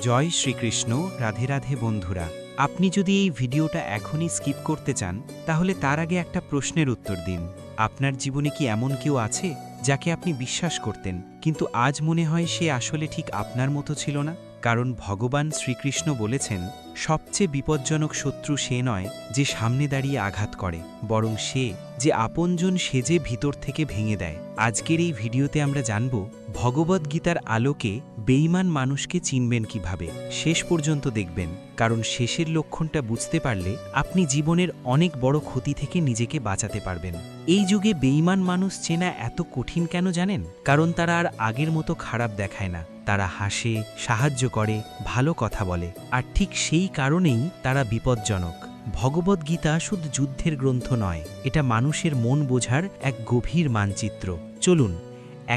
জয় শ্রীকৃষ্ণ। রাধে রাধে বন্ধুরা, আপনি যদি এই ভিডিওটা এখনই স্কিপ করতে চান তাহলে তার আগে একটা প্রশ্নের উত্তর দিন। আপনার জীবনে কি এমন কেউ আছে যাকে আপনি বিশ্বাস করতেন, কিন্তু আজ মনে হয় সে আসলে ঠিক আপনার মতো ছিল না? কারণ ভগবান শ্রীকৃষ্ণ বলেছেন, সবচেয়ে বিপজ্জনক শত্রু সে নয় যে সামনে দাঁড়িয়ে আঘাত করে, বরং সে যে আপনজন সেজে ভিতর থেকে ভেঙে দেয়। আজকের এই ভিডিওতে আমরা জানব ভগবদ্গীতার আলোকে বেঈমান মানুষকে চিনবেন কিভাবে। শেষ পর্যন্ত দেখবেন, কারণ শেষের লক্ষণটা বুঝতে পারলে আপনি জীবনের অনেক বড় ক্ষতি থেকে নিজেকে বাঁচাতে পারবেন। এই যুগে বেঈমান মানুষ চেনা এত কঠিন কেন জানেন? কারণ তারা আর আগের মতো খারাপ দেখায় না। তারা হাসে, সাহায্য করে, ভালো কথা বলে, আর ঠিক সেই কারণেই তারা বিপজ্জনক। ভগবদ্গীতা শুধু যুদ্ধের গ্রন্থ নয়, এটা মানুষের মন বোঝার এক গভীর মানচিত্র। চলুন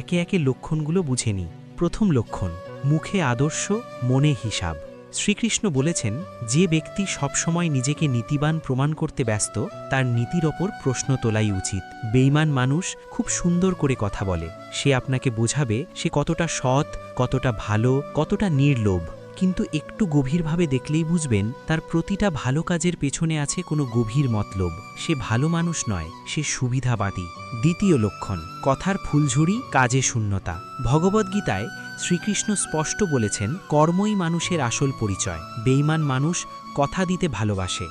একে একে লক্ষণগুলো বুঝে নিই। প্রথম লক্ষণ, মুখে আদর্শ, মনে হিসাব। শ্রীকৃষ্ণ বলেছেন, যে ব্যক্তি সবসময় নিজেকে নীতিবান প্রমাণ করতে ব্যস্ত, তার নীতির ওপর প্রশ্ন তোলাই উচিত। বেঈমান মানুষ খুব সুন্দর করে কথা বলে, সে আপনাকে বোঝাবে সে কতটা সৎ, কতটা ভালো, কতটা নির্লোভ, কিন্তু একটু গভীরভাবে দেখলেই বুঝবেন তার প্রতিটা ভালো কাজের পেছনে আছে কোনো গভীর মতলব। সে ভালো মানুষ নয়, সে সুবিধাবাদী। দ্বিতীয় লক্ষণ, কথার ফুলঝুরি, কাজে শূন্যতা। ভগবদ্গীতায় শ্রীকৃষ্ণ স্পষ্ট বলেছেন, কর্মই মানুষের আসল পরিচয়। বেঈমান মানুষ কথা দিতে ভালোবাসে।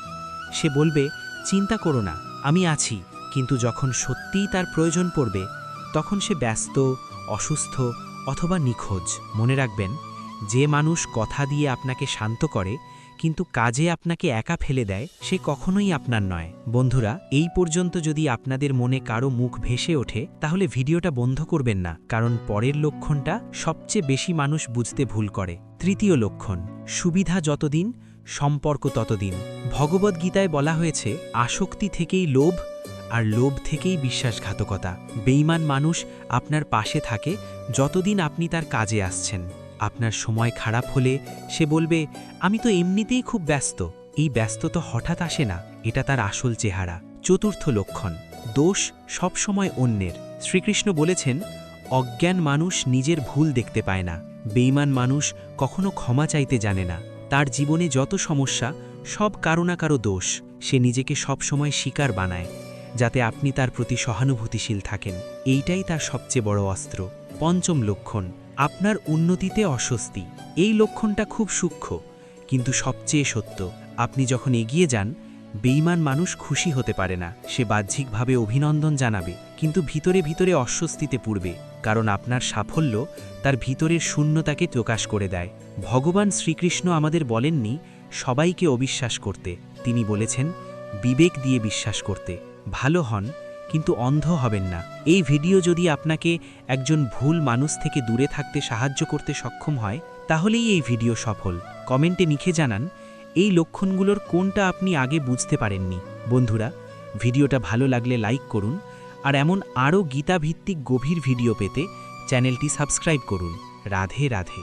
সে বলবে, চিন্তা করো না, আমি আছি, কিন্তু যখন সত্যিই তার প্রয়োজন পড়বে তখন সে ব্যস্ত, অসুস্থ অথবা নিখোঁজ। মনে রাখবেন, যে মানুষ কথা দিয়ে আপনাকে শান্ত করে কিন্তু কাজে আপনাকে একা ফেলে দেয়, সে কখনোই আপনার নয়। বন্ধুরা, এই পর্যন্ত যদি আপনাদের মনে কারো মুখ ভেসে ওঠে তাহলে ভিডিওটা বন্ধ করবেন না, কারণ পরের লক্ষণটা সবচেয়ে বেশি মানুষ বুঝতে ভুল করে। তৃতীয় লক্ষণ, সুবিধা যতদিন, সম্পর্ক ততদিন। ভগবদ্গীতায় বলা হয়েছে, আসক্তি থেকেই লোভ, আর লোভ থেকেই বিশ্বাসঘাতকতা। বেঈমান মানুষ আপনার পাশে থাকে যতদিন আপনি তার কাজে আসছেন। আপনার সময় খারাপ হলে সে বলবে, আমি তো এমনিতেই খুব ব্যস্ত। এই ব্যস্ততা হঠাৎ আসে না, এটা তার আসল চেহারা। চতুর্থ লক্ষণ, দোষ সবসময় অন্যের। শ্রীকৃষ্ণ বলেছেন, অজ্ঞান মানুষ নিজের ভুল দেখতে পায় না। বেঈমান মানুষ কখনো ক্ষমা চাইতে জানে না। তার জীবনে যত সমস্যা, সব কারো না কারো দোষ। সে নিজেকে সবসময় শিকার বানায়, যাতে আপনি তার প্রতি সহানুভূতিশীল থাকেন। এইটাই তার সবচেয়ে বড় অস্ত্র। পঞ্চম লক্ষণ, আপনার উন্নতিতে অস্বস্তি। এই লক্ষণটা খুব সূক্ষ্ম, কিন্তু সবচেয়ে সত্য। আপনি যখন এগিয়ে যান, বেঈমান মানুষ খুশি হতে পারে না। সে বাহ্যিকভাবে অভিনন্দন জানাবে, কিন্তু ভিতরে ভিতরে অস্বস্তিতে পড়বে, কারণ আপনার সাফল্য তার ভিতরের শূন্যতাকে প্রকাশ করে দেয়। ভগবান শ্রীকৃষ্ণ আমাদের বলেননি সবাইকে অবিশ্বাস করতে, তিনি বলেছেন বিবেক দিয়ে বিশ্বাস করতে। ভালো হন, কিন্তু অন্ধ হবেন না। এই ভিডিও যদি আপনাকে একজন ভুল মানুষ থেকে দূরে থাকতে সাহায্য করতে সক্ষম হয়, তাহলেই এই ভিডিও সফল। কমেন্টে লিখে জানান এই লক্ষণগুলোর কোনটা আপনি আগে বুঝতে পারেননি। বন্ধুরা, ভিডিওটা ভালো লাগলে লাইক করুন, আর এমন আরও গীতাভিত্তিক গভীর ভিডিও পেতে চ্যানেলটি সাবস্ক্রাইব করুন। রাধে রাধে।